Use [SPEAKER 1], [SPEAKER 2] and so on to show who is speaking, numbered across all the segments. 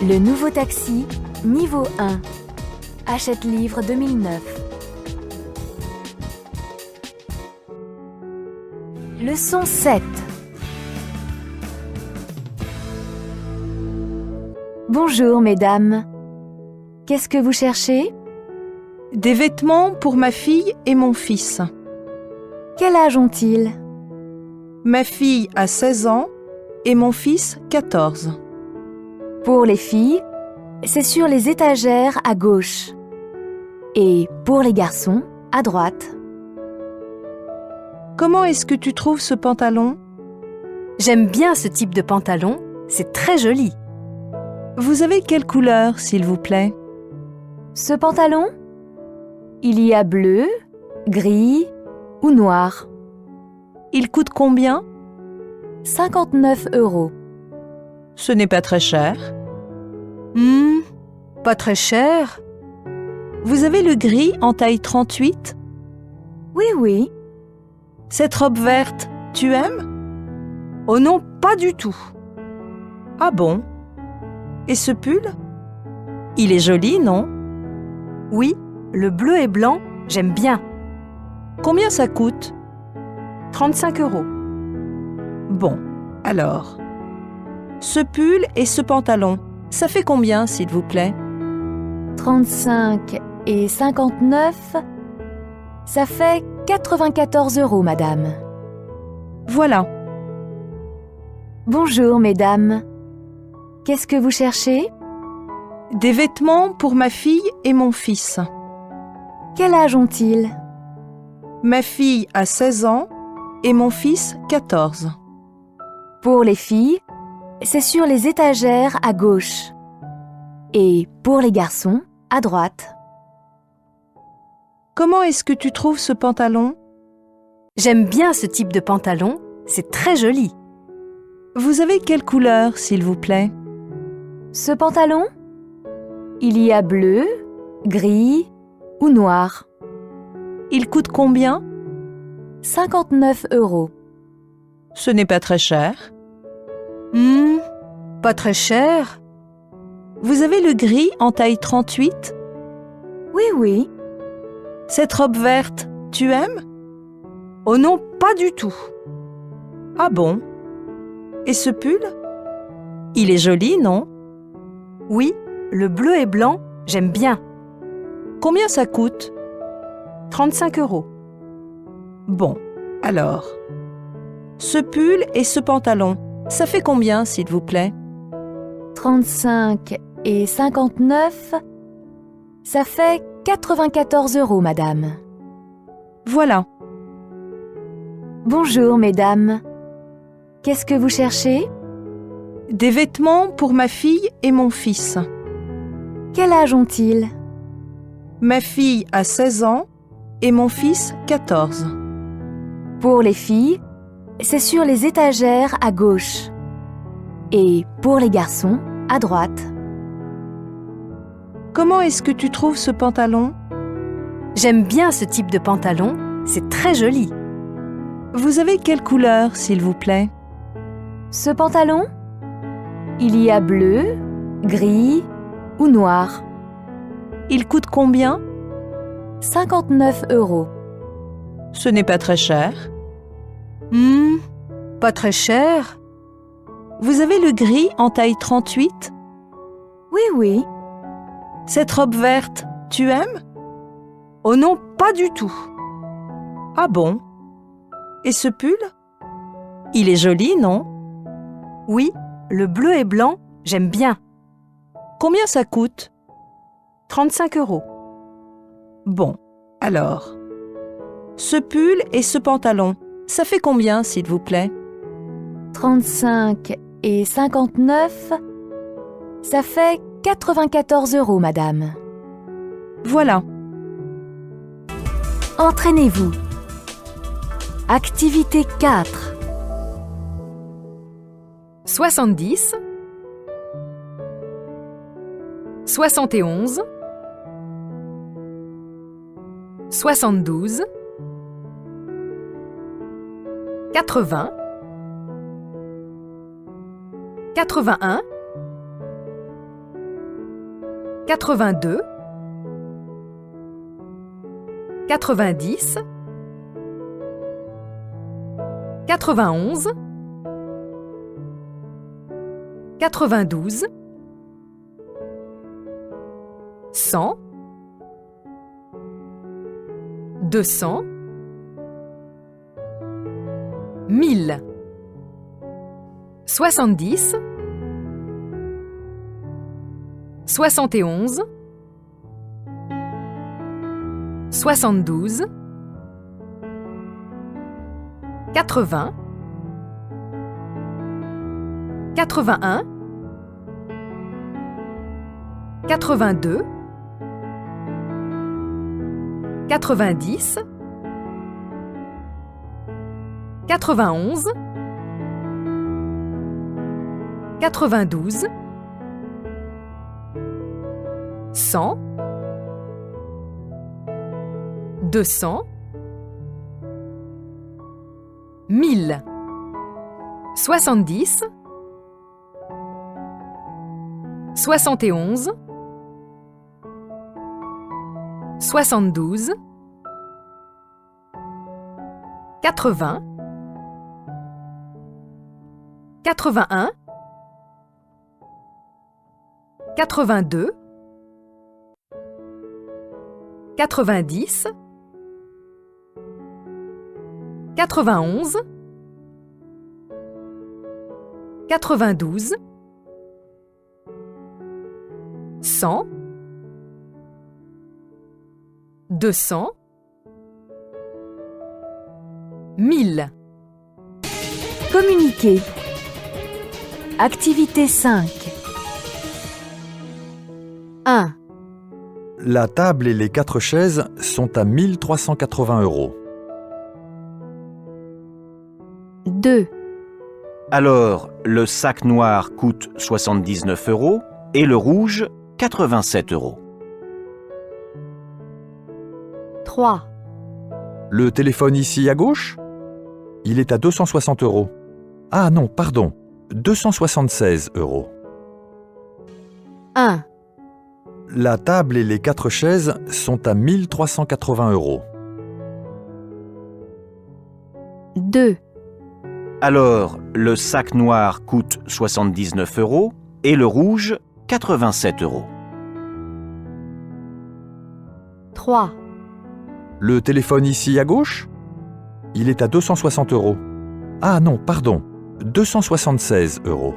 [SPEAKER 1] Le nouveau taxi, niveau 1. Hachette Livre 2009. Leçon 7. Bonjour mesdames. Qu'est-ce que vous cherchez?
[SPEAKER 2] Des vêtements pour ma fille et mon fils.
[SPEAKER 1] Quel âge ont-ils?
[SPEAKER 2] Ma fille a 16 ans et mon fils 14.
[SPEAKER 1] Pour les filles, c'est sur les étagères à gauche. Et pour les garçons, à droite.
[SPEAKER 2] Comment est-ce que tu trouves ce pantalon?
[SPEAKER 1] J'aime bien ce type de pantalon, c'est très joli.
[SPEAKER 2] Vous avez quelle couleur, s'il vous plaît?
[SPEAKER 1] Ce pantalon? Il y a bleu, gris ou noir.
[SPEAKER 2] Il coûte combien?
[SPEAKER 1] 59 €.
[SPEAKER 2] Ce n'est pas très cher.
[SPEAKER 1] Pas très cher.
[SPEAKER 2] Vous avez le gris en taille 38?
[SPEAKER 1] Oui.
[SPEAKER 2] Cette robe verte, tu aimes?
[SPEAKER 1] Oh non, pas du tout.
[SPEAKER 2] Ah bon? Et ce pull? Il est joli, non?
[SPEAKER 1] Oui, le bleu et blanc, j'aime bien.
[SPEAKER 2] Combien ça coûte?
[SPEAKER 1] 35 €.
[SPEAKER 2] Bon, alors. Ce pull et ce pantalon, ça fait combien, s'il vous plaît?
[SPEAKER 1] 35 et 59, ça fait 94 €, madame.
[SPEAKER 2] Voilà.
[SPEAKER 1] Bonjour, mesdames. Qu'est-ce que vous cherchez?
[SPEAKER 2] Des vêtements pour ma fille et mon fils.
[SPEAKER 1] Quel âge ont-ils?
[SPEAKER 2] Ma fille a 16 ans et mon fils 14.
[SPEAKER 1] Pour les filles, c'est sur les étagères à gauche. Et pour les garçons, à droite.
[SPEAKER 2] Comment est-ce que tu trouves ce pantalon?
[SPEAKER 1] J'aime bien ce type de pantalon, c'est très joli.
[SPEAKER 2] Vous avez quelle couleur, s'il vous plaît?
[SPEAKER 1] Ce pantalon? Il y a bleu, gris ou noir.
[SPEAKER 2] Il coûte combien?
[SPEAKER 1] 59 €.
[SPEAKER 2] Ce n'est pas très cher.
[SPEAKER 1] Pas très cher.
[SPEAKER 2] Vous avez le gris en taille 38?
[SPEAKER 1] Oui.
[SPEAKER 2] Cette robe verte, tu aimes?
[SPEAKER 1] Oh non, pas du tout.
[SPEAKER 2] Ah bon? Et ce pull? Il est joli, non?
[SPEAKER 1] Oui, le bleu et blanc, j'aime bien.
[SPEAKER 2] Combien ça coûte?
[SPEAKER 1] 35 €.
[SPEAKER 2] Bon, alors. Ce pull et ce pantalon, ça fait combien, s'il vous plaît?
[SPEAKER 1] 35 et 59, ça fait 94 €, madame.
[SPEAKER 2] Voilà.
[SPEAKER 1] Bonjour, mesdames. Qu'est-ce que vous cherchez?
[SPEAKER 2] Des vêtements pour ma fille et mon fils.
[SPEAKER 1] Quel âge ont-ils?
[SPEAKER 2] Ma fille a 16 ans et mon fils 14.
[SPEAKER 1] Pour les filles, c'est sur les étagères à gauche. Et pour les garçons, à droite.
[SPEAKER 2] Comment est-ce que tu trouves ce pantalon?
[SPEAKER 1] J'aime bien ce type de pantalon, c'est très joli.
[SPEAKER 2] Vous avez quelle couleur, s'il vous plaît?
[SPEAKER 1] Ce pantalon? Il y a bleu, gris ou noir.
[SPEAKER 2] Il coûte combien?
[SPEAKER 1] 59 €.
[SPEAKER 2] Ce n'est pas très cher.
[SPEAKER 1] Pas très cher.
[SPEAKER 2] Vous avez le gris en taille 38?
[SPEAKER 1] Oui.
[SPEAKER 2] Cette robe verte, tu aimes?
[SPEAKER 1] Oh non, pas du tout.
[SPEAKER 2] Ah bon? Et ce pull? Il est joli, non?
[SPEAKER 1] Oui, le bleu et blanc, j'aime bien.
[SPEAKER 2] Combien ça coûte?
[SPEAKER 1] 35 €.
[SPEAKER 2] Bon, alors. Ce pull et ce pantalon, ça fait combien, s'il vous plaît?
[SPEAKER 1] 35 et 59, ça fait 94 €, madame.
[SPEAKER 2] Voilà.
[SPEAKER 1] Entraînez-vous. Activité 4.
[SPEAKER 3] 70 71 72 80 81 82, 90, 91, 92, 100, 200, 1000, 70, 71, 72, 80, 81, 82, 90, 91, 92, 100, 200, 1000, 70, 71, 72, 80, 81, 82, 90, 91, 92, 100, 200, 1000.
[SPEAKER 1] Communiquer. Activité 5. 1,
[SPEAKER 4] La table et les 4 chaises sont à 1 380 €.
[SPEAKER 1] 2,
[SPEAKER 5] Alors, le sac noir coûte 79 € et le rouge 87 €.
[SPEAKER 1] 3,
[SPEAKER 4] Le téléphone ici à gauche? Il est à 260 €. Ah non, pardon, 276 €.
[SPEAKER 1] 1,
[SPEAKER 4] La table et les 4 chaises sont à 1 380 €.
[SPEAKER 1] 2,
[SPEAKER 5] Alors, le sac noir coûte 79 € et le rouge 87 €.
[SPEAKER 1] 3,
[SPEAKER 4] Le téléphone ici à gauche? Il est à 260 €. Ah non, pardon, 276 €.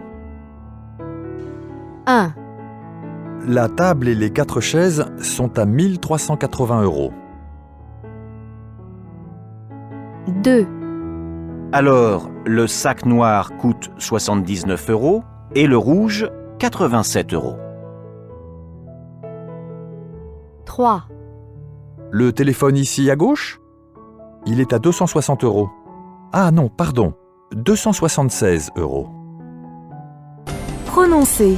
[SPEAKER 1] 1,
[SPEAKER 4] La table et les 4 chaises sont à 1 380 €.
[SPEAKER 1] 2,
[SPEAKER 5] Alors, le sac noir coûte 79 € et le rouge 87 €.
[SPEAKER 1] 3,
[SPEAKER 4] Le téléphone ici à gauche? Il est à 260 €. Ah non, pardon, 276 €.
[SPEAKER 1] Prononcer.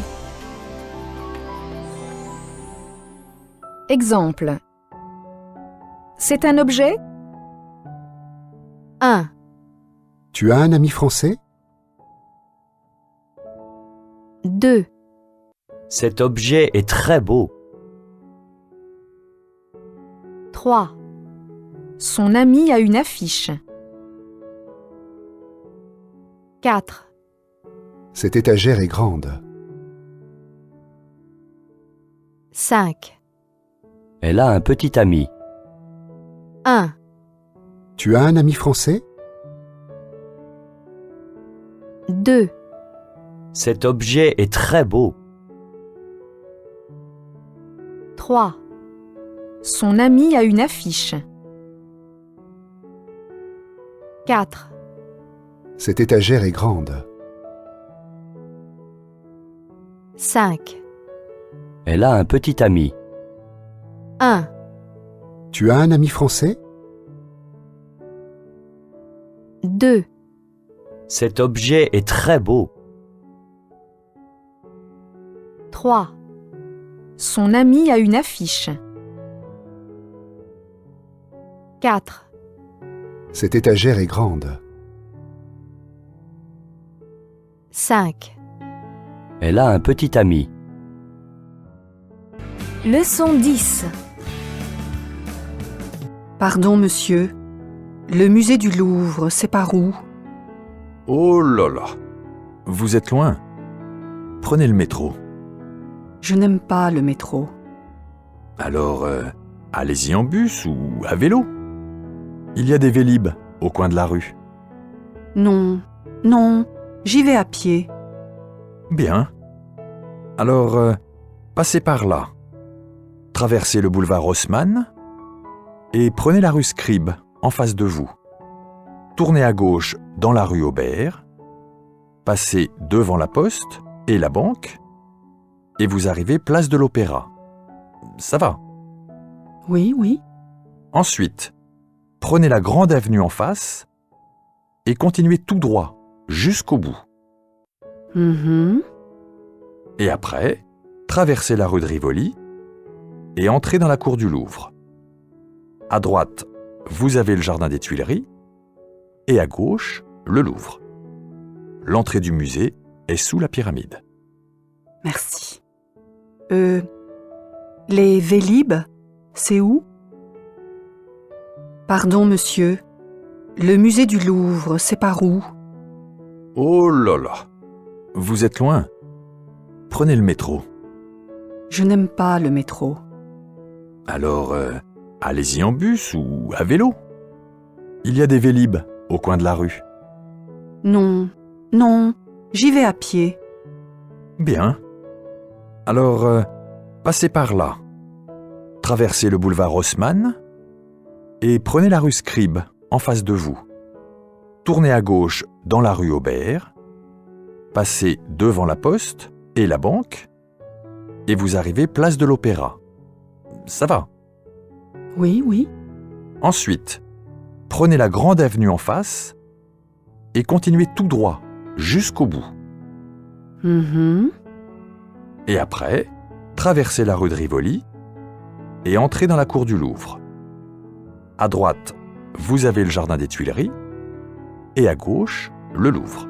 [SPEAKER 1] Exemple.
[SPEAKER 3] C'est un objet?
[SPEAKER 1] 1,
[SPEAKER 6] Tu as un ami français?
[SPEAKER 1] 2,
[SPEAKER 7] Cet objet est très beau.
[SPEAKER 1] 3,
[SPEAKER 3] Son ami a une affiche.
[SPEAKER 1] 4,
[SPEAKER 6] Cette étagère est grande.
[SPEAKER 1] 5,
[SPEAKER 7] Elle a un petit ami.
[SPEAKER 1] 1,
[SPEAKER 6] Tu as un ami français?
[SPEAKER 1] 2,
[SPEAKER 7] Cet objet est très beau.
[SPEAKER 1] 3,
[SPEAKER 3] Son ami a une affiche.
[SPEAKER 1] 4,
[SPEAKER 6] Cette étagère est grande.
[SPEAKER 1] 5,
[SPEAKER 7] Elle a un petit ami.
[SPEAKER 1] 1,
[SPEAKER 6] Tu as un ami français?
[SPEAKER 1] 2,
[SPEAKER 7] Cet objet est très beau.
[SPEAKER 1] 3,
[SPEAKER 3] Son ami a une affiche.
[SPEAKER 1] 4,
[SPEAKER 6] Cette étagère est grande.
[SPEAKER 1] 5,
[SPEAKER 7] Elle a un petit ami.
[SPEAKER 1] Leçon 10.
[SPEAKER 2] Pardon, monsieur. Le musée du Louvre, c'est par où?
[SPEAKER 4] Oh là là. Vous êtes loin. Prenez le métro.
[SPEAKER 2] Je n'aime pas le métro.
[SPEAKER 4] Alors, allez-y en bus ou à vélo. Il y a des Vélib au coin de la rue.
[SPEAKER 2] Non, non, j'y vais à pied.
[SPEAKER 4] Bien. Alors, passez par là. Traversez le boulevard Haussmann et prenez la rue Scribe en face de vous. Tournez à gauche dans la rue Aubert, passez devant la Poste et la banque et vous arrivez place de l'Opéra. Ça va.
[SPEAKER 2] Oui, oui.
[SPEAKER 4] Ensuite, prenez la grande avenue en face et continuez tout droit jusqu'au bout.
[SPEAKER 2] Mhm.
[SPEAKER 4] Et après, traversez la rue de Rivoli et entrez dans la cour du Louvre. À droite, vous avez le jardin des Tuileries et à gauche, le Louvre. L'entrée du musée est sous la pyramide.
[SPEAKER 2] Merci. Les Vélib, c'est où? Pardon, monsieur. Le musée du Louvre, c'est par où?
[SPEAKER 4] Oh là là. Vous êtes loin. Prenez le métro.
[SPEAKER 2] Je n'aime pas le métro.
[SPEAKER 4] Alors, allez-y en bus ou à vélo. Il y a des Vélib au coin de la rue.
[SPEAKER 2] Non, non, j'y vais à pied.
[SPEAKER 4] Bien. Alors, passez par là. Traversez le boulevard Haussmann et prenez la rue Scribe en face de vous. Tournez à gauche dans la rue Aubert, passez devant la Poste et la banque et vous arrivez place de l'Opéra. Ça va.
[SPEAKER 2] Oui, oui.
[SPEAKER 4] Ensuite, prenez la grande avenue en face et continuez tout droit jusqu'au bout.
[SPEAKER 2] Mhm.
[SPEAKER 4] Et après, traversez la rue de Rivoli et entrez dans la cour du Louvre. À droite, vous avez le jardin des Tuileries et à gauche, le Louvre.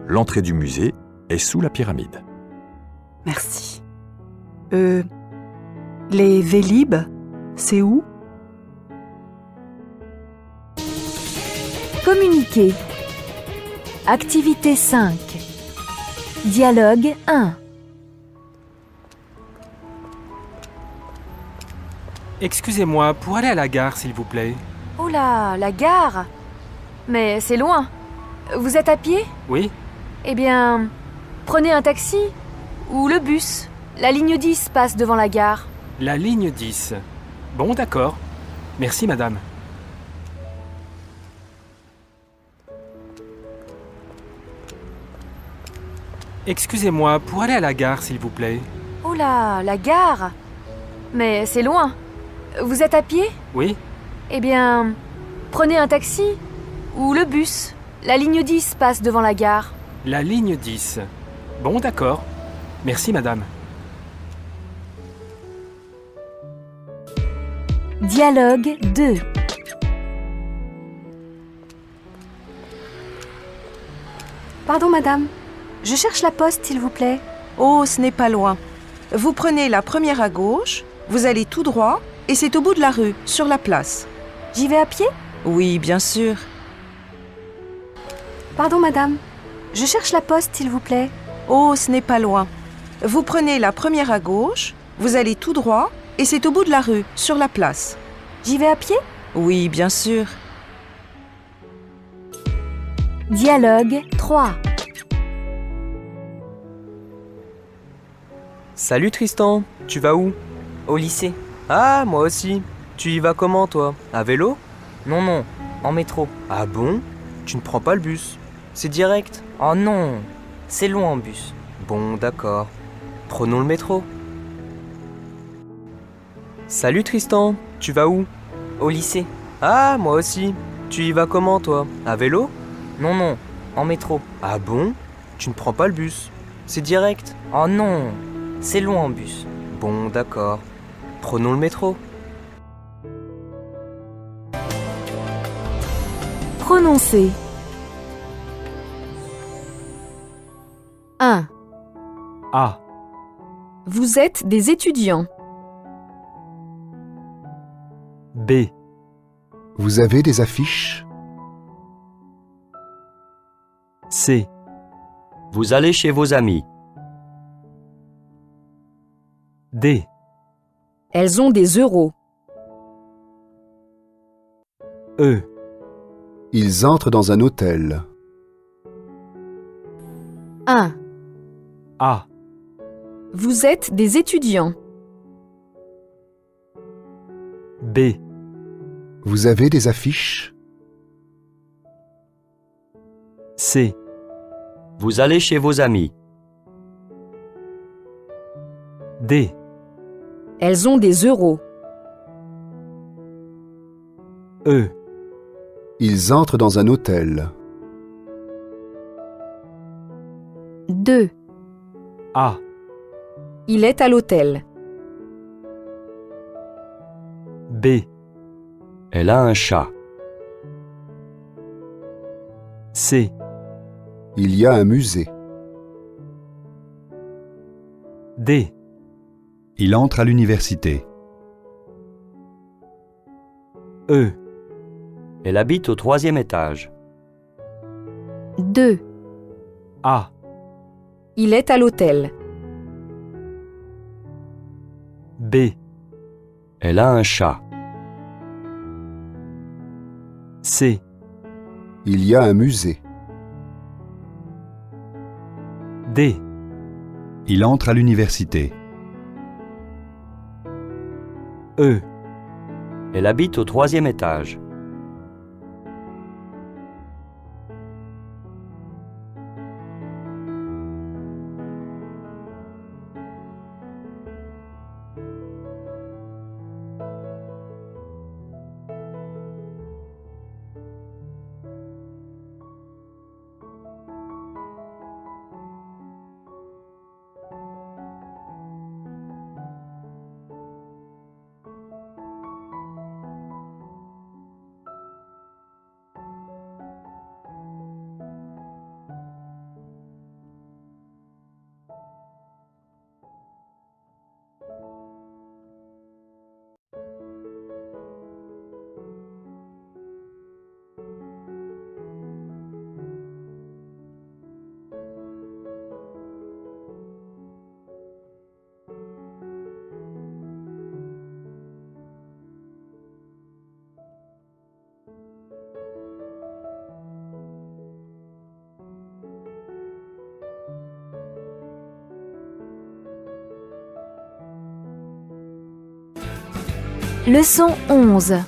[SPEAKER 4] L'entrée du musée est sous la pyramide.
[SPEAKER 2] Merci. Les Vélib, c'est où?
[SPEAKER 1] Communiquer. Activité 5. Dialogue 1.
[SPEAKER 8] Excusez-moi, pour aller à la gare, s'il vous plaît.
[SPEAKER 1] Oh là, la gare. Mais c'est loin. Vous êtes à pied?
[SPEAKER 8] Oui?
[SPEAKER 1] Eh bien, prenez un taxi ou le bus. La ligne 10 passe devant la gare.
[SPEAKER 8] La ligne 10. Bon, d'accord. Merci, madame. Excusez-moi, pour aller à la gare, s'il vous plaît.
[SPEAKER 1] Oh là, la gare. Mais c'est loin. Vous êtes à pied?
[SPEAKER 8] Oui?
[SPEAKER 1] Eh bien, prenez un taxi ou le bus. La ligne 10 passe devant la gare.
[SPEAKER 8] La ligne 10. Bon, d'accord. Merci, madame.
[SPEAKER 1] Dialogue 2.
[SPEAKER 9] Pardon, madame. Je cherche la poste, s'il vous plaît.
[SPEAKER 2] Oh, ce n'est pas loin. Vous prenez la première à gauche, vous allez tout droit et c'est au bout de la rue, sur la place.
[SPEAKER 9] J'y vais à pied?
[SPEAKER 2] Oui, bien sûr.
[SPEAKER 9] Pardon, madame. Je cherche la poste, s'il vous plaît.
[SPEAKER 2] Oh, ce n'est pas loin. Vous prenez la première à gauche, vous allez tout droit et c'est au bout de la rue, sur la place.
[SPEAKER 9] J'y vais à pied?
[SPEAKER 2] Oui, bien sûr.
[SPEAKER 1] Dialogue 3.
[SPEAKER 10] Salut Tristan, tu vas où?
[SPEAKER 11] Au lycée.
[SPEAKER 10] Ah, moi aussi. Tu y vas comment toi? À vélo?
[SPEAKER 11] Non, non, en métro.
[SPEAKER 10] Ah bon? Tu ne prends pas le bus? C'est direct?
[SPEAKER 11] Oh non, c'est loin en bus.
[SPEAKER 10] Bon, d'accord. Prenons le métro. Salut Tristan, tu vas où?
[SPEAKER 11] Au lycée.
[SPEAKER 10] Ah, moi aussi. Tu y vas comment toi? À vélo?
[SPEAKER 11] Non, non, en métro.
[SPEAKER 10] Ah bon? Tu ne prends pas le bus? C'est direct?
[SPEAKER 11] Oh non, c'est loin en bus.
[SPEAKER 10] Bon, d'accord. Prenons le métro.
[SPEAKER 1] Prononcer. 1.
[SPEAKER 8] Ah.
[SPEAKER 3] Vous êtes des étudiants.
[SPEAKER 8] B.
[SPEAKER 6] Vous avez des affiches?
[SPEAKER 8] C.
[SPEAKER 7] Vous allez chez vos amis.
[SPEAKER 8] D.
[SPEAKER 3] Elles ont des euros.
[SPEAKER 8] E.
[SPEAKER 6] Ils entrent dans un hôtel.
[SPEAKER 1] 1.
[SPEAKER 8] A.
[SPEAKER 3] Vous êtes des étudiants.
[SPEAKER 8] B.
[SPEAKER 6] Vous avez des affiches?
[SPEAKER 8] C.
[SPEAKER 7] Vous allez chez vos amis.
[SPEAKER 8] D.
[SPEAKER 3] Elles ont des euros.
[SPEAKER 8] E.
[SPEAKER 6] Ils entrent dans un hôtel.
[SPEAKER 1] 2.
[SPEAKER 8] A.
[SPEAKER 3] Il est à l'hôtel.
[SPEAKER 8] B.
[SPEAKER 7] Elle a un chat.
[SPEAKER 8] C.
[SPEAKER 6] Il y a un musée.
[SPEAKER 8] D.
[SPEAKER 12] Il entre à l'université.
[SPEAKER 8] E.
[SPEAKER 7] Elle habite au 3e étage.
[SPEAKER 1] 2.
[SPEAKER 8] A.
[SPEAKER 3] Il est à l'hôtel.
[SPEAKER 8] B.
[SPEAKER 7] Elle a un chat.
[SPEAKER 8] C.
[SPEAKER 6] Il y a un musée.
[SPEAKER 8] D.
[SPEAKER 12] Il entre à l'université.
[SPEAKER 8] E.
[SPEAKER 7] Elle habite au 3e étage.
[SPEAKER 1] Leçon 11.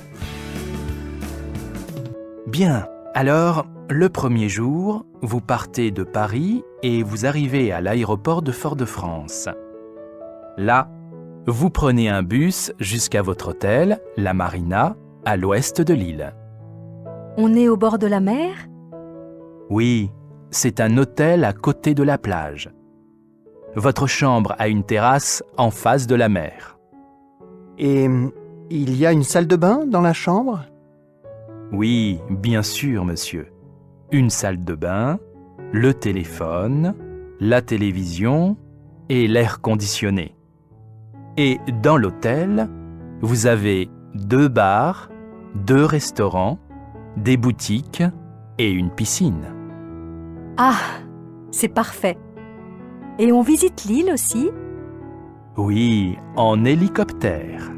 [SPEAKER 8] Bien, alors, le premier jour, vous partez de Paris et vous arrivez à l'aéroport de Fort-de-France. Là, vous prenez un bus jusqu'à votre hôtel, la Marina, à l'ouest de l'île.
[SPEAKER 9] On est au bord de la mer?
[SPEAKER 8] Oui, c'est un hôtel à côté de la plage. Votre chambre a une terrasse en face de la mer.
[SPEAKER 10] Et il y a une salle de bain dans la chambre?
[SPEAKER 8] Oui, bien sûr, monsieur. Une salle de bain, le téléphone, la télévision et l'air conditionné. Et dans l'hôtel, vous avez 2 bars, 2 restaurants, des boutiques et une piscine.
[SPEAKER 9] Ah, c'est parfait. Et on visite l'île aussi?
[SPEAKER 8] Oui, en hélicoptère.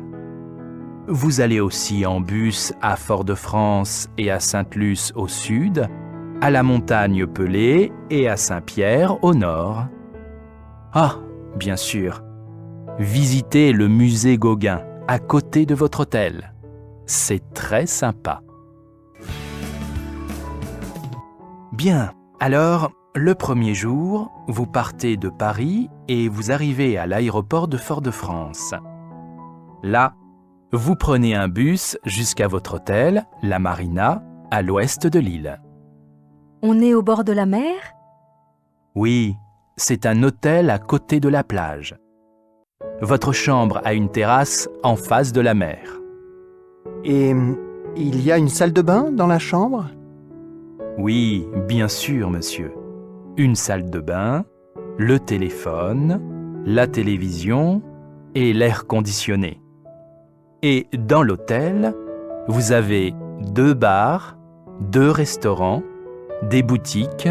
[SPEAKER 8] Vous allez aussi en bus à Fort-de-France et à Sainte-Luce au sud, à la montagne Pelée et à Saint-Pierre au nord. Ah, bien sûr, visitez le musée Gauguin à côté de votre hôtel. C'est très sympa. Bien, alors, le premier jour, vous partez de Paris et vous arrivez à l'aéroport de Fort-de-France. Là, vous prenez un bus jusqu'à votre hôtel, la Marina, à l'ouest de l'île.
[SPEAKER 9] On est au bord de la mer?
[SPEAKER 8] Oui, c'est un hôtel à côté de la plage. Votre chambre a une terrasse en face de la mer.
[SPEAKER 10] Et il y a une salle de bain dans la chambre?
[SPEAKER 8] Oui, bien sûr, monsieur. Une salle de bain, le téléphone, la télévision et l'air conditionné. Et dans l'hôtel, vous avez 2 bars, 2 restaurants, des boutiques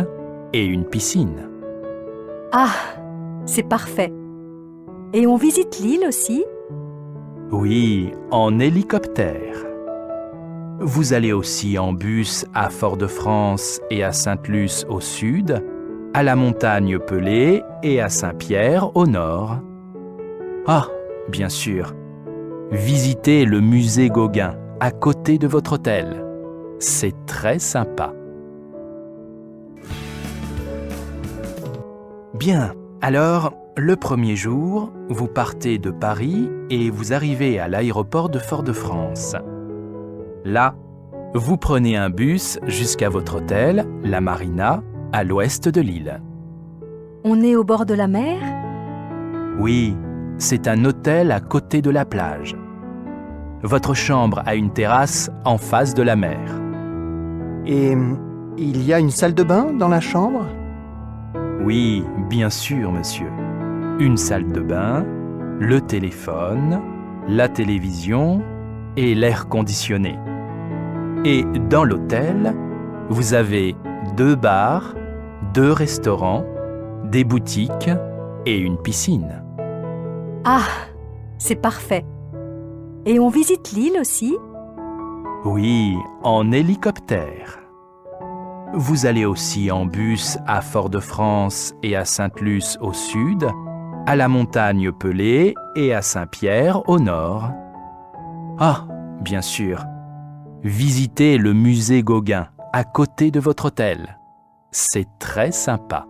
[SPEAKER 8] et une piscine.
[SPEAKER 9] Ah, c'est parfait. Et on visite l'île aussi?
[SPEAKER 8] Oui, en hélicoptère. Vous allez aussi en bus à Fort-de-France et à Sainte-Luce au sud, à la montagne Pelée et à Saint-Pierre au nord. Ah, bien sûr, visitez le musée Gauguin à côté de votre hôtel. C'est très sympa. Bien, alors, le premier jour, vous partez de Paris et vous arrivez à l'aéroport de Fort-de-France. Là, vous prenez un bus jusqu'à votre hôtel, la Marina, à l'ouest de l'île.
[SPEAKER 9] On est au bord de la mer?
[SPEAKER 8] Oui, c'est un hôtel à côté de la plage. Votre chambre a une terrasse en face de la mer.
[SPEAKER 13] Et il y a une salle de bain dans la chambre?
[SPEAKER 8] Oui, bien sûr, monsieur. Une salle de bain, le téléphone, la télévision et l'air conditionné. Et dans l'hôtel, vous avez 2 bars, 2 restaurants, des boutiques et une piscine.
[SPEAKER 9] Ah, c'est parfait. Et on visite l'île aussi?
[SPEAKER 8] Oui, en hélicoptère. Vous allez aussi en bus à Fort-de-France et à Sainte-Luce au sud, à la montagne Pelée et à Saint-Pierre au nord. Ah, bien sûr, visitez le musée Gauguin à côté de votre hôtel. C'est très sympa.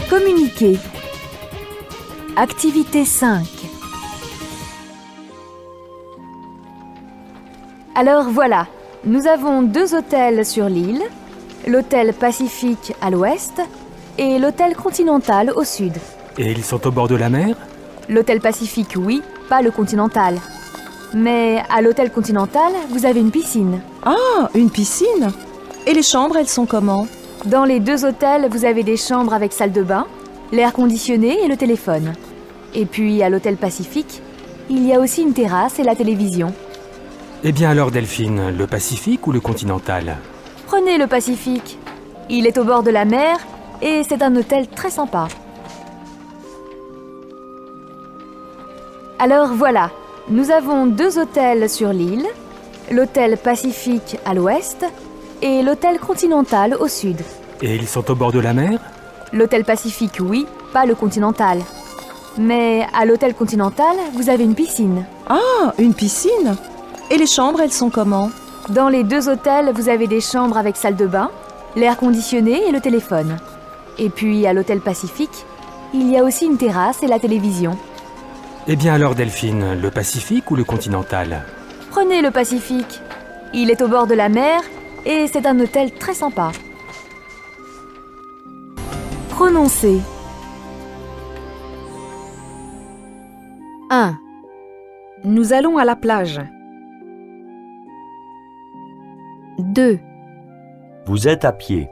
[SPEAKER 1] Communiquer. Activité 5. Alors voilà, nous avons 2 hôtels sur l'île, l'hôtel Pacifique à l'ouest et l'hôtel Continental au sud.
[SPEAKER 14] Et ils sont au bord de la mer?
[SPEAKER 1] L'hôtel Pacifique, oui, pas le Continental. Mais à l'hôtel Continental, vous avez une piscine.
[SPEAKER 2] Ah, une piscine? Et les chambres, elles sont comment?
[SPEAKER 1] Dans les 2 hôtels, vous avez des chambres avec salle de bain, l'air conditionné et le téléphone. Et puis à l'hôtel Pacifique, il y a aussi une terrasse et la télévision.
[SPEAKER 14] Eh bien alors Delphine, le Pacifique ou le Continental?
[SPEAKER 1] Prenez le Pacifique. Il est au bord de la mer et c'est un hôtel très sympa. Alors voilà, nous avons 2 hôtels sur l'île, l'hôtel Pacifique à l'ouest et l'hôtel Continental au sud.
[SPEAKER 14] Et ils sont au bord de la mer?
[SPEAKER 1] L'hôtel Pacifique, oui, pas le Continental. Mais à l'hôtel Continental, vous avez une piscine.
[SPEAKER 2] Ah, une piscine? Et les chambres, elles sont comment?
[SPEAKER 1] Dans les 2 hôtels, vous avez des chambres avec salle de bain, l'air conditionné et le téléphone. Et puis à l'hôtel Pacifique, il y a aussi une terrasse et la télévision.
[SPEAKER 14] Eh bien alors Delphine, le Pacifique ou le Continental?
[SPEAKER 1] Prenez le Pacifique. Il est au bord de la mer et c'est un hôtel très sympa. Prononcer.
[SPEAKER 3] 1. Nous allons à la plage.
[SPEAKER 1] 2.
[SPEAKER 7] Vous êtes à pied.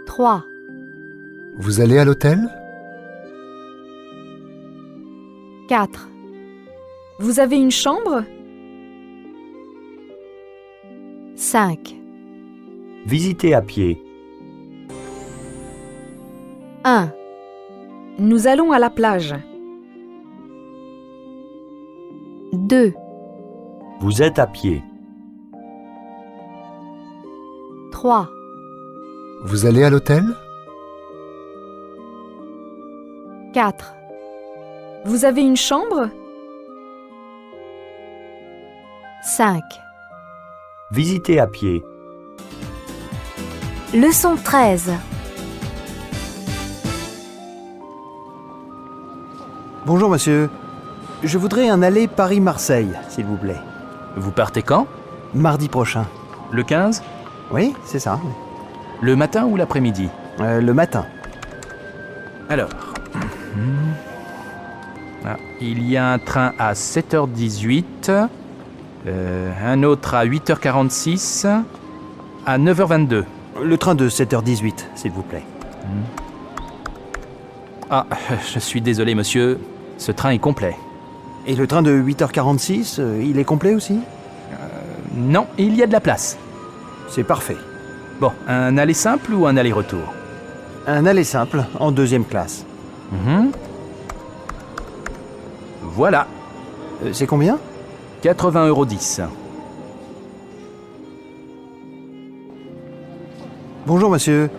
[SPEAKER 1] 3.
[SPEAKER 6] Vous allez à l'hôtel?
[SPEAKER 1] 4.
[SPEAKER 3] Vous avez une chambre?
[SPEAKER 1] 5.
[SPEAKER 7] Visitez à pied.
[SPEAKER 1] 1.
[SPEAKER 3] Nous allons à la plage.
[SPEAKER 1] 2.
[SPEAKER 7] Vous êtes à pied.
[SPEAKER 1] 3.
[SPEAKER 6] Vous allez à l'hôtel?
[SPEAKER 1] 4.
[SPEAKER 3] Vous avez une chambre?
[SPEAKER 1] 5.
[SPEAKER 7] Visitez à pied.
[SPEAKER 1] Leçon 13.
[SPEAKER 13] Bonjour monsieur. Je voudrais un aller Paris-Marseille, s'il vous plaît.
[SPEAKER 8] Vous partez quand?
[SPEAKER 13] Mardi prochain.
[SPEAKER 8] Le 15?
[SPEAKER 13] Oui, c'est ça.
[SPEAKER 8] Le matin ou l'après-midi?
[SPEAKER 13] Le matin.
[SPEAKER 8] Alors, il y a un train à 7h18, un autre à 8h46, à 9h22.
[SPEAKER 13] Le train de 7h18, s'il vous plaît.
[SPEAKER 8] Ah, je suis désolé, monsieur. Ce train est complet.
[SPEAKER 13] Et le train de 8h46, il est complet aussi?
[SPEAKER 8] Non, il y a de la place.
[SPEAKER 13] C'est parfait.
[SPEAKER 8] Bon, un aller simple ou un aller-retour?
[SPEAKER 13] Un aller simple, en deuxième classe.
[SPEAKER 8] Voilà.
[SPEAKER 13] C'est combien?
[SPEAKER 8] 80,10 €.
[SPEAKER 13] Bonjour monsieur.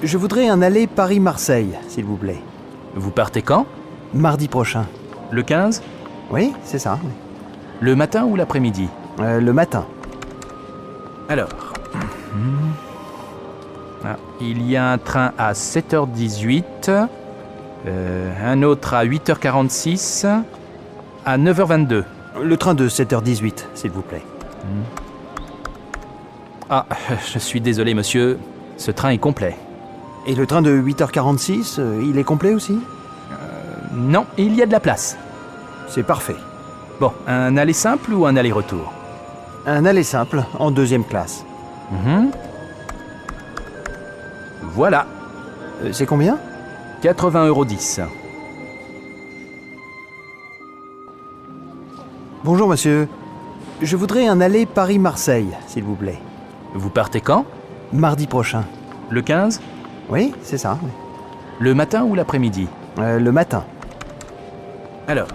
[SPEAKER 13] Je voudrais un aller Paris-Marseille, s'il vous plaît.
[SPEAKER 8] Vous partez quand?
[SPEAKER 13] Mardi prochain.
[SPEAKER 8] Le 15?
[SPEAKER 13] Oui, c'est ça.
[SPEAKER 8] Le matin ou l'après-midi?
[SPEAKER 13] Le matin.
[SPEAKER 8] Alors... il y a un train à 7h18, un autre à 8h46, à 9h22.
[SPEAKER 13] Le train de 7h18, s'il vous plaît.
[SPEAKER 8] Ah, je suis désolé monsieur, ce train est complet.
[SPEAKER 13] Et le train de 8h46, il est complet aussi?
[SPEAKER 8] Non, il y a de la place.
[SPEAKER 13] C'est parfait.
[SPEAKER 8] Bon, un aller simple ou un aller-retour?
[SPEAKER 13] Un aller simple, en deuxième classe.
[SPEAKER 8] Voilà.
[SPEAKER 13] C'est combien?
[SPEAKER 8] 80,10 €.
[SPEAKER 13] Bonjour monsieur. Je voudrais un aller Paris-Marseille, s'il vous plaît.
[SPEAKER 8] Vous partez quand?
[SPEAKER 13] Mardi prochain.
[SPEAKER 8] Le 15?
[SPEAKER 13] Oui, c'est ça.
[SPEAKER 8] Le matin ou l'après-midi?
[SPEAKER 13] Le matin.
[SPEAKER 8] Alors...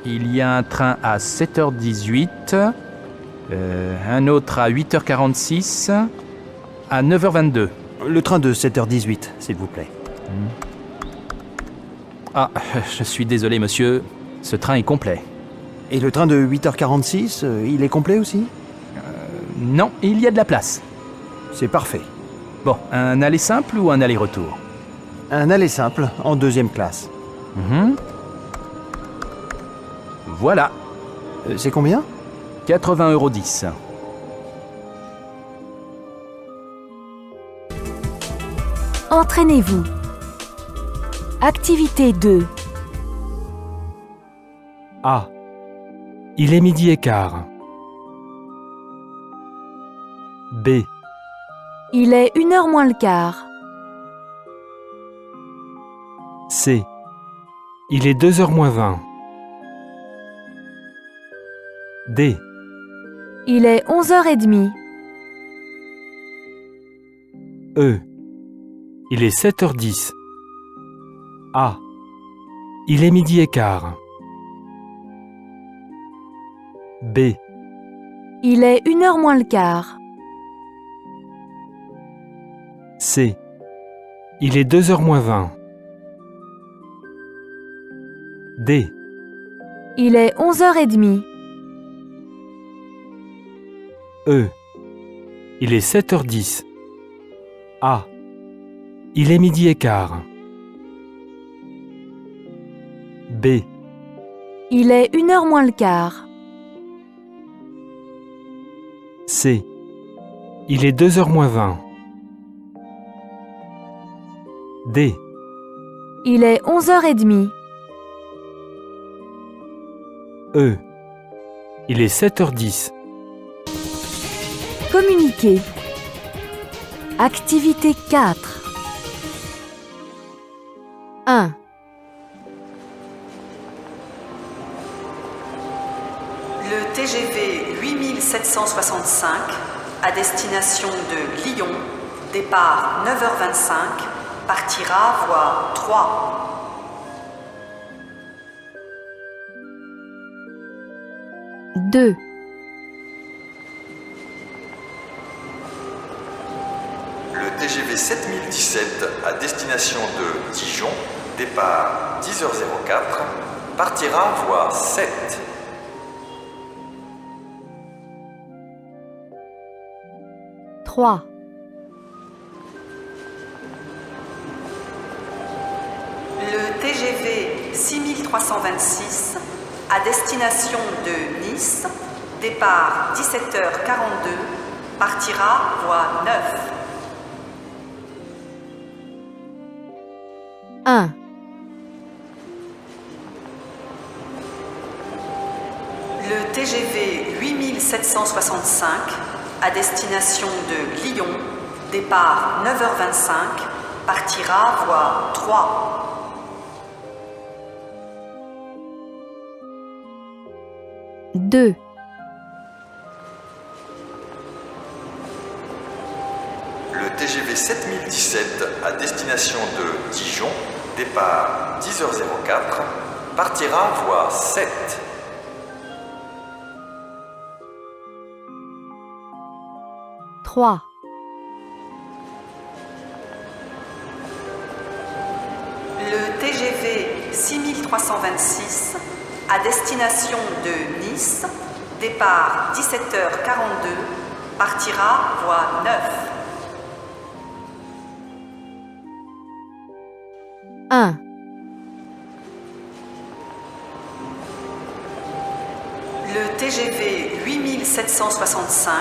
[SPEAKER 8] il y a un train à 7h18, un autre à 8h46, à 9h22.
[SPEAKER 13] Le train de 7h18, s'il vous plaît.
[SPEAKER 8] Ah, je suis désolé monsieur, ce train est complet.
[SPEAKER 13] Et le train de 8h46, il est complet aussi?
[SPEAKER 8] Non, il y a de la place.
[SPEAKER 13] C'est parfait.
[SPEAKER 8] Bon, un aller simple ou un aller-retour?
[SPEAKER 13] Un aller simple, en deuxième classe.
[SPEAKER 8] Voilà.
[SPEAKER 13] C'est combien?
[SPEAKER 8] 80,10 €.
[SPEAKER 1] Entraînez-vous. Activité 2.
[SPEAKER 14] A. Il est 12h15. B.
[SPEAKER 1] Il est 1h moins le quart.
[SPEAKER 14] C. Il est 2h moins 20. D.
[SPEAKER 1] Il est 11h30.
[SPEAKER 14] E. Il est 7h10. A. Il est 12h15. B.
[SPEAKER 1] Il est 1h moins le quart.
[SPEAKER 14] C. Il est 2h moins 20. D.
[SPEAKER 1] Il est 11h30.
[SPEAKER 14] E. Il est 7h10. A. Il est 12h15. B.
[SPEAKER 1] Il est 1h moins le quart.
[SPEAKER 14] C. Il est 2h moins 20. D.
[SPEAKER 1] Il est 11h30.
[SPEAKER 14] E. Il est 7h10.
[SPEAKER 1] Communiquer. Activité 4. 1.
[SPEAKER 15] Le TGV 8765 à destination de Lyon, départ 9h25, partira voie 3.
[SPEAKER 1] 2.
[SPEAKER 4] Le TGV 7017 à destination de Dijon, départ 10h04, partira voie 7.
[SPEAKER 1] 3.
[SPEAKER 15] Le TGV 6326 à destination de Nice, départ 17h42, partira voie 9.
[SPEAKER 1] 1.
[SPEAKER 15] Le TGV 8765 à destination de Lyon, départ 9h25, partira voie 3.
[SPEAKER 1] 2.
[SPEAKER 4] Le TGV 7017 à destination de Dijon, départ 10h04, partira voie 7.
[SPEAKER 1] 3.
[SPEAKER 15] Le TGV 6326 à destination de Nice, départ 17h42, partira voie 9.
[SPEAKER 1] 1.
[SPEAKER 15] Le TGV 8765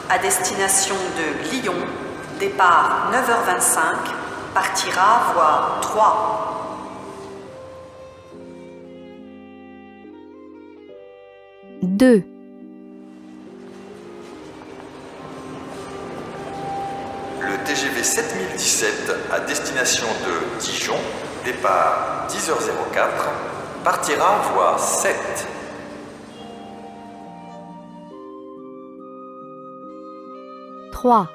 [SPEAKER 15] à destination de Lyon, départ 9h25, partira voie 3.
[SPEAKER 1] 2.
[SPEAKER 4] Le TGV 7017 à destination de Dijon, départ 10h04, partira voie 7.
[SPEAKER 1] 3.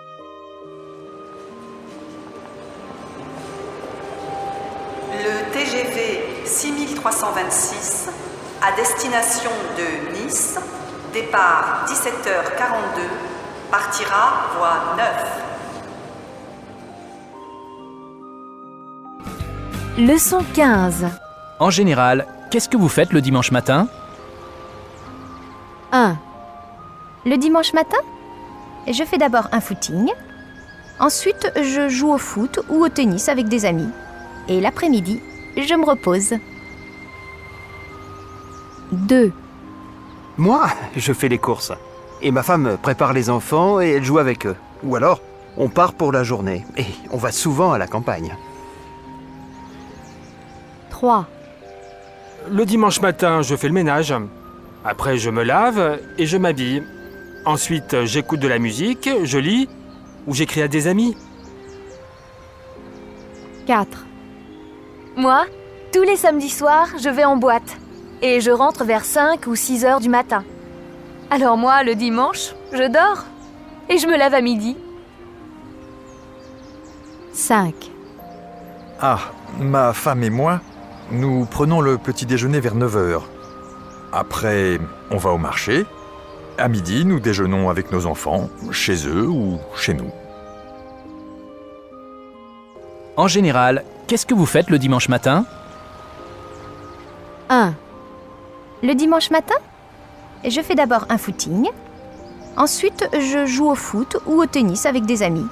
[SPEAKER 15] Le TGV 6326 à destination de Nice, départ 17h42, partira voie 9.
[SPEAKER 1] Leçon 15.
[SPEAKER 8] En général, qu'est-ce que vous faites le dimanche matin?
[SPEAKER 1] 1. Le dimanche matin, je fais d'abord un footing. Ensuite, je joue au foot ou au tennis avec des amis. Et l'après-midi, je me repose. 2.
[SPEAKER 13] Moi, je fais les courses. Et ma femme prépare les enfants et elle joue avec eux. Ou alors, on part pour la journée. Et on va souvent à la campagne.
[SPEAKER 1] 3.
[SPEAKER 14] Le dimanche matin, je fais le ménage. Après, je me lave et je m'habille. Ensuite, j'écoute de la musique, je lis ou j'écris à des amis.
[SPEAKER 1] 4. Moi, tous les samedis soirs, je vais en boîte. Et je rentre vers 5 ou 6 heures du matin. Alors moi, le dimanche, je dors. Et je me lave à midi. 5.
[SPEAKER 4] Ah, ma femme et moi, nous prenons le petit déjeuner vers 9h. Après, on va au marché. À midi, nous déjeunons avec nos enfants, chez eux ou chez nous.
[SPEAKER 8] En général, qu'est-ce que vous faites le dimanche matin?
[SPEAKER 1] 1. Le dimanche matin, je fais d'abord un footing. Ensuite, je joue au foot ou au tennis avec des amis.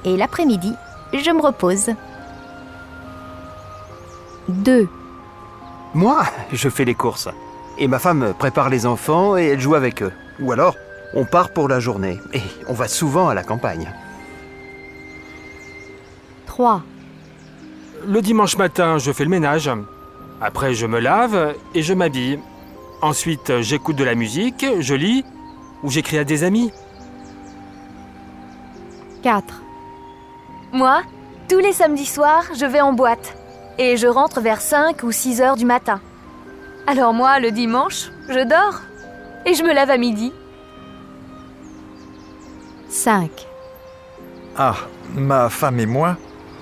[SPEAKER 1] Et l'après-midi, je me repose. 2.
[SPEAKER 13] Moi, je fais les courses. Et ma femme prépare les enfants et elle joue avec eux. Ou alors, on part pour la journée. Et on va souvent à la campagne.
[SPEAKER 1] 3.
[SPEAKER 14] Le dimanche matin, je fais le ménage. Après, je me lave et je m'habille. Ensuite, j'écoute de la musique, je lis ou j'écris à des amis.
[SPEAKER 1] 4. Moi, tous les samedis soirs, je vais en boîte. Et je rentre vers 5 ou 6 heures du matin. Alors moi, le dimanche, je dors. Et je me lave à midi. 5.
[SPEAKER 4] Ah, ma femme et moi,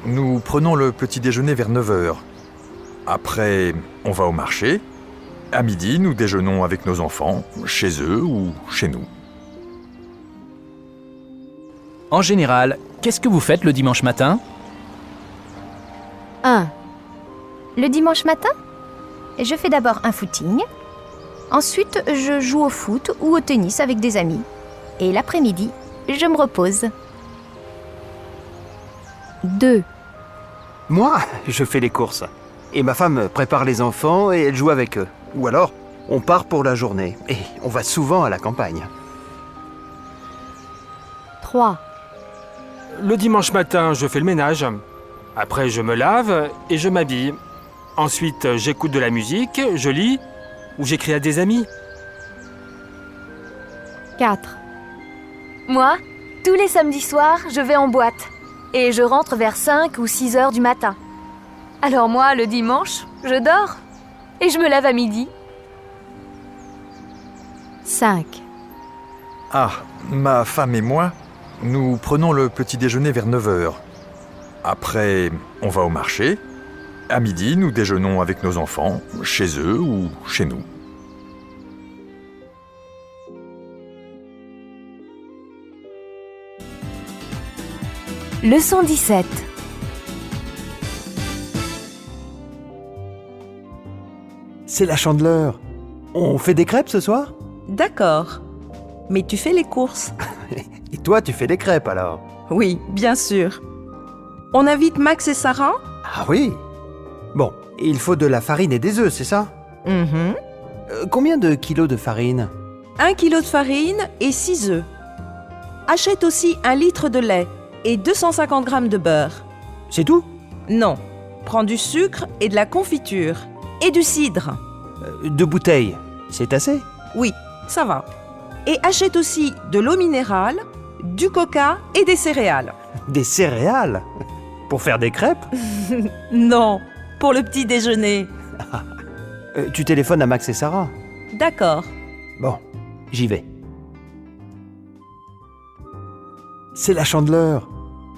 [SPEAKER 4] nous prenons le petit déjeuner vers 9h. Après, on va au marché. À midi, nous déjeunons avec nos enfants, chez eux ou chez nous.
[SPEAKER 8] En général, qu'est-ce que vous faites le dimanche matin?
[SPEAKER 1] 1. Le dimanche matin, je fais d'abord un footing. Ensuite, je joue au foot ou au tennis avec des amis. Et l'après-midi, je me repose. 2.
[SPEAKER 13] Moi, je fais les courses. Et ma femme prépare les enfants et elle joue avec eux. Ou alors, on part pour la journée. Et on va souvent à la campagne.
[SPEAKER 1] 3.
[SPEAKER 14] Le dimanche matin, je fais le ménage. Après, je me lave et je m'habille. Ensuite, j'écoute de la musique, je lis ou j'écris à des amis.
[SPEAKER 1] 4. Moi, tous les samedis soirs, je vais en boîte. Et je rentre vers 5 ou 6 heures du matin. Alors moi, le dimanche, je dors. Et je me lave à midi.
[SPEAKER 9] 5.
[SPEAKER 4] Ah, ma femme et moi, nous prenons le petit déjeuner vers 9h. Après, on va au marché. À midi, nous déjeunons avec nos enfants, chez eux ou chez nous.
[SPEAKER 1] Leçon 17.
[SPEAKER 13] C'est la Chandeleur. On fait des crêpes ce soir?
[SPEAKER 2] D'accord. Mais tu fais les courses?
[SPEAKER 13] Et toi, tu fais des crêpes alors?
[SPEAKER 2] Oui, bien sûr. On invite Max et Sarah?
[SPEAKER 13] Ah oui. Bon, il faut de la farine et des œufs, c'est ça?
[SPEAKER 2] Mhm.
[SPEAKER 13] Combien de kilos de farine?
[SPEAKER 2] 1 kilo de farine et 6 œufs. Achète aussi 1 litre de lait et 250 g de beurre.
[SPEAKER 13] C'est tout?
[SPEAKER 2] Non. Prends du sucre et de la confiture. Et du cidre.
[SPEAKER 13] 2 bouteilles, c'est assez?
[SPEAKER 2] Oui, ça va. Et achète aussi de l'eau minérale, du coca et des céréales.
[SPEAKER 13] Des céréales? Pour faire des crêpes?
[SPEAKER 2] Non, pour le petit déjeuner.
[SPEAKER 13] Tu téléphones à Max et Sarah?
[SPEAKER 2] D'accord.
[SPEAKER 13] Bon, j'y vais. C'est la Chandeleur.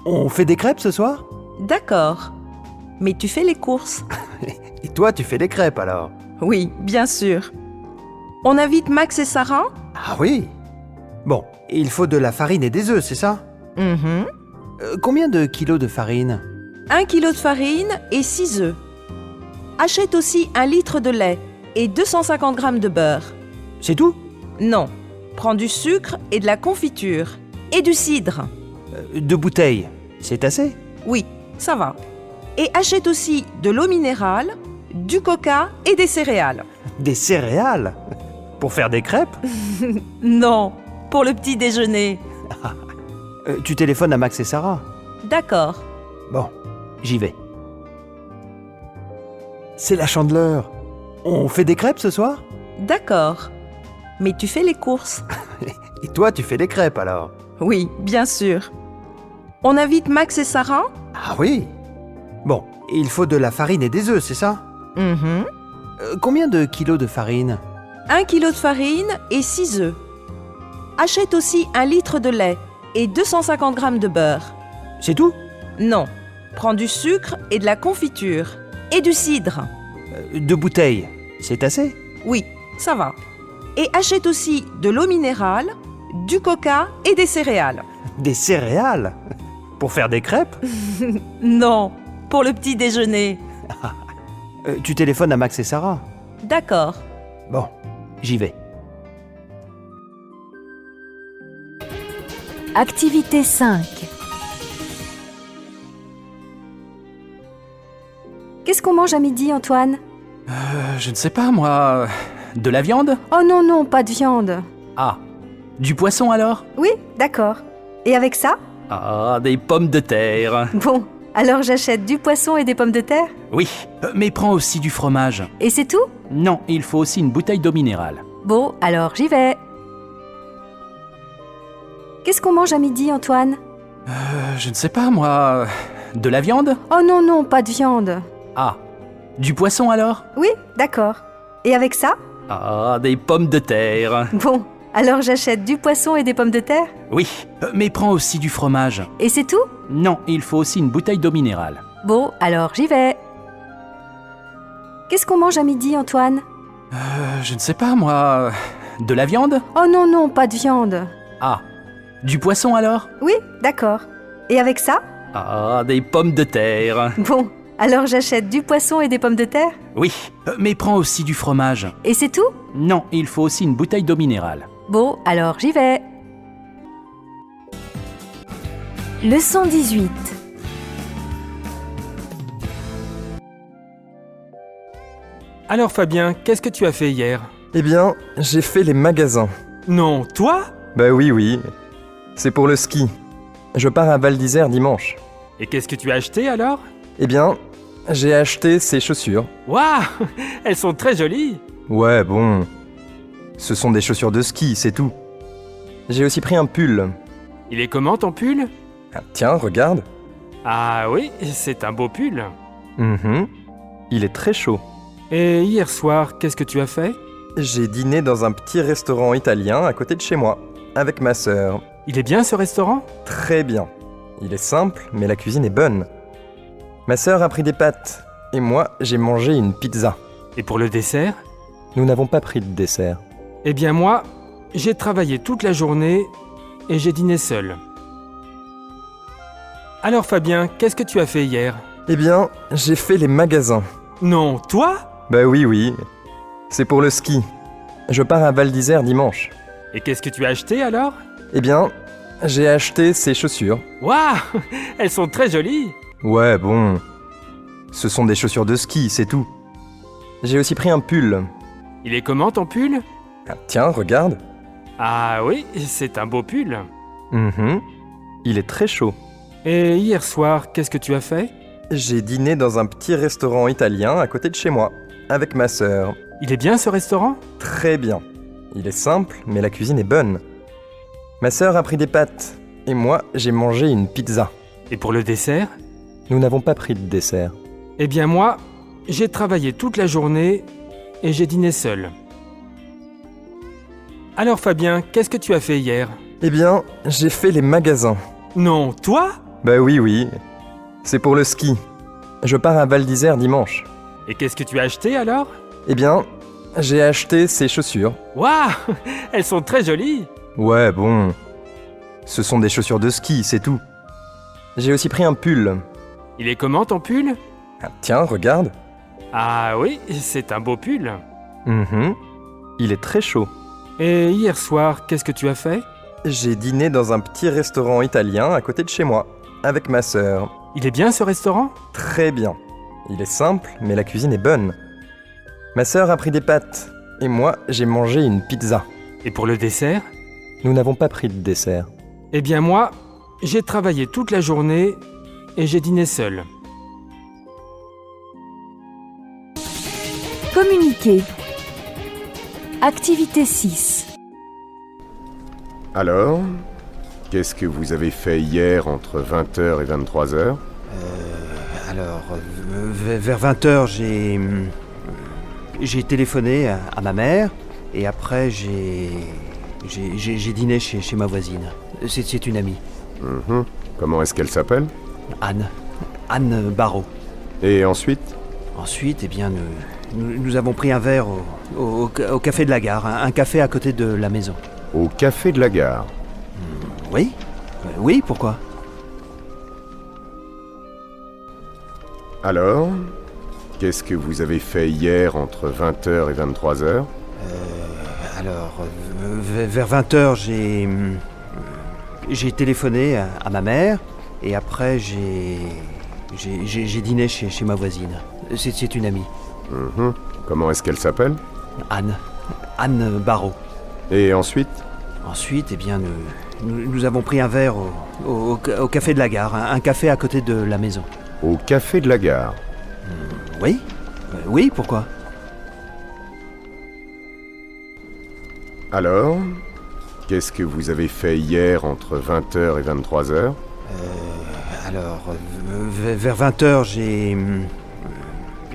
[SPEAKER 13] On fait des crêpes ce soir?
[SPEAKER 2] D'accord. Mais tu fais les courses?
[SPEAKER 13] Et toi, tu fais des crêpes alors?
[SPEAKER 2] Oui, bien sûr. On invite Max et Sarah?
[SPEAKER 13] Ah oui. Bon, il faut de la farine et des œufs, c'est ça?
[SPEAKER 2] Mhm.
[SPEAKER 13] Combien de kilos de farine?
[SPEAKER 2] 1 kilo de farine et 6 œufs. Achète aussi 1 litre de lait et 250 g de beurre.
[SPEAKER 13] C'est tout?
[SPEAKER 2] Non. Prends du sucre et de la confiture. Et du cidre.
[SPEAKER 13] 2 bouteilles, c'est assez?
[SPEAKER 2] Oui, ça va. Et achète aussi de l'eau minérale, du coca et des céréales.
[SPEAKER 13] Des céréales? Pour faire des crêpes?
[SPEAKER 2] Non, pour le petit déjeuner.
[SPEAKER 13] Tu téléphones à Max et Sarah?
[SPEAKER 2] D'accord.
[SPEAKER 13] Bon, j'y vais. C'est la Chandeleur. On fait des crêpes ce soir?
[SPEAKER 2] D'accord. Mais tu fais les courses?
[SPEAKER 13] Et toi, tu fais des crêpes alors?
[SPEAKER 2] Oui, bien sûr. On invite Max et Sarah?
[SPEAKER 13] Ah oui. Bon, il faut de la farine et des œufs, c'est ça?
[SPEAKER 2] Mhm.
[SPEAKER 13] Combien de kilos de farine?
[SPEAKER 2] 1 kilo de farine et 6 œufs. Achète aussi 1 litre de lait et 250 g de beurre.
[SPEAKER 13] C'est tout?
[SPEAKER 2] Non. Prends du sucre et de la confiture. Et du cidre.
[SPEAKER 13] 2 bouteilles, c'est assez?
[SPEAKER 2] Oui, ça va. Et achète aussi de l'eau minérale, du coca et des céréales.
[SPEAKER 13] Des céréales? Pour faire des crêpes?
[SPEAKER 2] Non, pour le petit déjeuner.
[SPEAKER 13] Tu téléphones à Max et Sarah?
[SPEAKER 2] D'accord.
[SPEAKER 13] Bon, j'y vais.
[SPEAKER 1] Activité 5.
[SPEAKER 9] Qu'est-ce qu'on mange à midi, Antoine?
[SPEAKER 8] Je ne sais pas, moi. De la viande?
[SPEAKER 9] Oh non, non, pas de viande.
[SPEAKER 8] Ah. Du poisson alors?
[SPEAKER 9] Oui, d'accord. Et avec ça?
[SPEAKER 8] Ah, des pommes de terre.
[SPEAKER 9] Bon, alors j'achète du poisson et des pommes de terre?
[SPEAKER 8] Oui, mais prends aussi du fromage.
[SPEAKER 9] Et c'est tout?
[SPEAKER 8] Non, il faut aussi une bouteille d'eau minérale.
[SPEAKER 9] Bon, alors j'y vais. Qu'est-ce qu'on mange à midi, Antoine?
[SPEAKER 8] Je ne sais pas, moi. De la viande?
[SPEAKER 9] Oh non, non, pas de viande.
[SPEAKER 8] Ah. Du poisson alors?
[SPEAKER 9] Oui, d'accord. Et avec ça?
[SPEAKER 8] Ah, des pommes de terre.
[SPEAKER 9] Bon, alors j'achète du poisson et des pommes de terre?
[SPEAKER 8] Oui, mais prends aussi du fromage.
[SPEAKER 9] Et c'est tout?
[SPEAKER 8] Non, il faut aussi une bouteille d'eau minérale.
[SPEAKER 9] Bon, alors j'y vais. Qu'est-ce qu'on mange à midi, Antoine?
[SPEAKER 8] Je ne sais pas, moi. De la viande?
[SPEAKER 9] Oh non, non, pas de viande.
[SPEAKER 8] Ah. Du poisson alors?
[SPEAKER 9] Oui, d'accord. Et avec ça?
[SPEAKER 8] Ah, des pommes de terre.
[SPEAKER 9] Bon, alors j'achète du poisson et des pommes de terre?
[SPEAKER 8] Oui, mais prends aussi du fromage.
[SPEAKER 9] Et c'est tout?
[SPEAKER 8] Non, il faut aussi une bouteille d'eau minérale.
[SPEAKER 9] Bon, alors j'y vais.
[SPEAKER 1] Leçon 18.
[SPEAKER 14] Alors Fabien, qu'est-ce que tu as fait hier?
[SPEAKER 16] Eh bien, j'ai fait les magasins.
[SPEAKER 14] Non, toi?
[SPEAKER 16] Bah oui. C'est pour le ski. Je pars à Val d'Isère dimanche.
[SPEAKER 14] Et qu'est-ce que tu as acheté alors?
[SPEAKER 16] Eh bien, j'ai acheté ces chaussures.
[SPEAKER 14] Waouh! Elles sont très jolies!
[SPEAKER 16] Ouais, bon. Ce sont des chaussures de ski, c'est tout. J'ai aussi pris un pull.
[SPEAKER 14] Il est comment ton pull?
[SPEAKER 16] Ah, tiens, regarde.
[SPEAKER 14] Ah oui, c'est un beau pull.
[SPEAKER 16] Il est très chaud.
[SPEAKER 14] Et hier soir, qu'est-ce que tu as fait?
[SPEAKER 16] j'ai dîné dans un petit restaurant italien à côté de chez moi, avec ma sœur.
[SPEAKER 14] Il est bien ce restaurant?
[SPEAKER 16] Très bien. Il est simple, mais la cuisine est bonne. Ma sœur a pris des pâtes, et moi, j'ai mangé une pizza.
[SPEAKER 14] Et pour le dessert?
[SPEAKER 16] Nous n'avons pas pris de dessert.
[SPEAKER 14] Eh bien moi, j'ai travaillé toute la journée et j'ai dîné seul. Alors Fabien, qu'est-ce que tu as fait hier?
[SPEAKER 16] Eh bien, j'ai fait les magasins.
[SPEAKER 14] Non, toi?
[SPEAKER 16] Bah oui. C'est pour le ski. Je pars à Val d'Isère dimanche.
[SPEAKER 14] Et qu'est-ce que tu as acheté alors?
[SPEAKER 16] Eh bien, j'ai acheté ces chaussures.
[SPEAKER 14] Waouh! Elles sont très jolies!
[SPEAKER 16] Ouais, bon. Ce sont des chaussures de ski, c'est tout. J'ai aussi pris un pull.
[SPEAKER 14] Il est comment ton pull?
[SPEAKER 16] Ah, tiens, regarde.
[SPEAKER 14] Ah oui, c'est un beau pull.
[SPEAKER 16] Il est très chaud.
[SPEAKER 14] Et hier soir, qu'est-ce que tu as fait?
[SPEAKER 16] J'ai dîné dans un petit restaurant italien à côté de chez moi, avec ma sœur.
[SPEAKER 14] Il est bien ce restaurant?
[SPEAKER 16] Très bien. Il est simple, mais la cuisine est bonne. Ma sœur a pris des pâtes, et moi, j'ai mangé une pizza.
[SPEAKER 14] Et pour le dessert?
[SPEAKER 16] Nous n'avons pas pris de dessert.
[SPEAKER 14] Eh bien moi, j'ai travaillé toute la journée et j'ai dîné seul. Alors Fabien, qu'est-ce que tu as fait hier?
[SPEAKER 16] Eh bien, j'ai fait les magasins.
[SPEAKER 14] Non, toi?
[SPEAKER 16] Bah oui. C'est pour le ski. Je pars à Val d'Isère dimanche.
[SPEAKER 14] Et qu'est-ce que tu as acheté alors?
[SPEAKER 16] Eh bien, j'ai acheté ces chaussures.
[SPEAKER 14] Waouh! Elles sont très jolies!
[SPEAKER 16] Ouais, bon. Ce sont des chaussures de ski, c'est tout. J'ai aussi pris un pull.
[SPEAKER 14] Il est comment ton pull?
[SPEAKER 16] Ah, tiens, regarde.
[SPEAKER 14] Ah oui, c'est un beau pull.
[SPEAKER 16] Il est très chaud.
[SPEAKER 14] Et hier soir, qu'est-ce que tu as fait?
[SPEAKER 16] J'ai dîné dans un petit restaurant italien à côté de chez moi, avec ma sœur.
[SPEAKER 14] Il est bien ce restaurant?
[SPEAKER 16] Très bien. Il est simple, mais la cuisine est bonne. Ma sœur a pris des pâtes, et moi, j'ai mangé une pizza.
[SPEAKER 14] Et pour le dessert?
[SPEAKER 16] Nous n'avons pas pris de dessert.
[SPEAKER 14] Eh bien moi, j'ai travaillé toute la journée et j'ai dîné seul.
[SPEAKER 1] Communiquer. Activité 6.
[SPEAKER 17] Alors, qu'est-ce que vous avez fait hier entre 20h et 23h?
[SPEAKER 13] Vers 20h, j'ai téléphoné à ma mère et après j'ai dîné chez ma voisine. C'est une amie.
[SPEAKER 17] Comment est-ce qu'elle s'appelle?
[SPEAKER 13] Anne Barrault.
[SPEAKER 17] Et ensuite?
[SPEAKER 13] Ensuite, eh bien, nous avons pris un verre au café de la gare, un café à côté de la maison.
[SPEAKER 17] Au café de la gare?
[SPEAKER 13] Oui. Oui, pourquoi?
[SPEAKER 17] Alors, qu'est-ce que vous avez fait hier entre 20h et 23h?
[SPEAKER 13] Vers 20h, j'ai téléphoné à ma mère et après j'ai dîné chez ma voisine. C'est une amie.
[SPEAKER 17] Comment est-ce qu'elle s'appelle?
[SPEAKER 13] Anne Barrault.
[SPEAKER 17] Et ensuite?
[SPEAKER 13] Ensuite, eh bien, nous avons pris un verre au café de la gare, un café à côté de la maison.
[SPEAKER 17] Au café de la gare?
[SPEAKER 13] Oui. Oui, pourquoi?
[SPEAKER 17] Alors, qu'est-ce que vous avez fait hier entre 20h et 23h?
[SPEAKER 13] Vers 20h,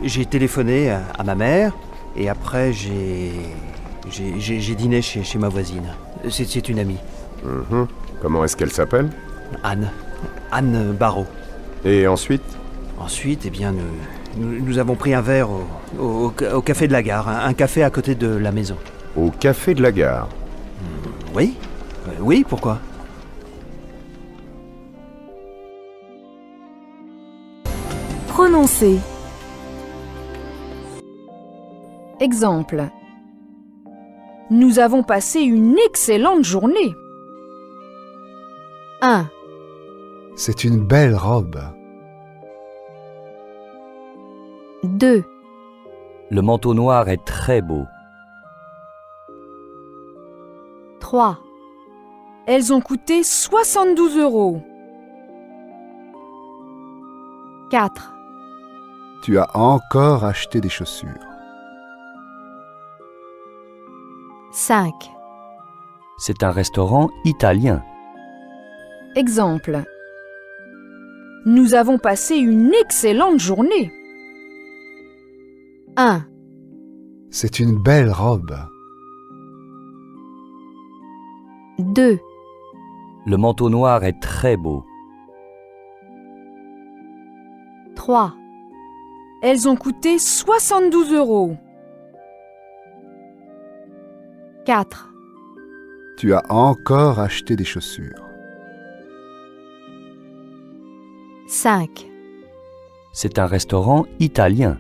[SPEAKER 13] j'ai téléphoné à ma mère et après j'ai dîné chez ma voisine. C'est une amie.
[SPEAKER 17] Comment est-ce qu'elle s'appelle?
[SPEAKER 13] Anne Barrault.
[SPEAKER 17] Et ensuite?
[SPEAKER 13] Ensuite, eh bien, nous avons pris un verre au café de la gare, un café à côté de la maison.
[SPEAKER 17] Au café de la gare?
[SPEAKER 13] Oui. Oui, pourquoi?
[SPEAKER 1] Prononcer.
[SPEAKER 3] Exemple. Nous avons passé une excellente journée.
[SPEAKER 1] 1.
[SPEAKER 6] C'est une belle robe.
[SPEAKER 1] 2.
[SPEAKER 7] Le manteau noir est très beau.
[SPEAKER 1] 3.
[SPEAKER 3] Elles ont coûté 72 €.
[SPEAKER 1] 4.
[SPEAKER 6] Tu as encore acheté des chaussures.
[SPEAKER 1] 5.
[SPEAKER 7] C'est un restaurant italien.
[SPEAKER 3] Exemple. Nous avons passé une excellente journée.
[SPEAKER 1] 1.
[SPEAKER 6] C'est une belle robe.
[SPEAKER 9] 2,
[SPEAKER 7] Le manteau noir est très beau.
[SPEAKER 9] 3,
[SPEAKER 3] Elles ont coûté 72 €.
[SPEAKER 9] 4,
[SPEAKER 6] Tu as encore acheté des chaussures.
[SPEAKER 9] 5,
[SPEAKER 7] C'est un restaurant italien.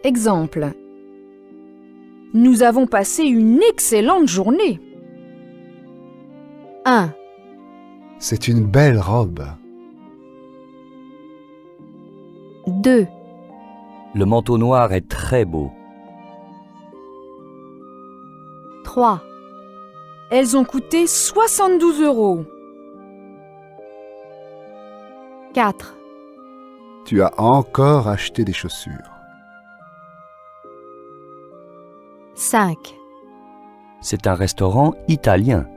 [SPEAKER 3] Exemple. Nous avons passé une excellente journée.
[SPEAKER 9] 1,
[SPEAKER 6] C'est une belle robe.
[SPEAKER 9] 2,
[SPEAKER 7] Le manteau noir est très beau.
[SPEAKER 9] 3,
[SPEAKER 3] Elles ont coûté 72 €.
[SPEAKER 9] 4,
[SPEAKER 6] Tu as encore acheté des chaussures.
[SPEAKER 9] 5,
[SPEAKER 7] C'est un restaurant italien.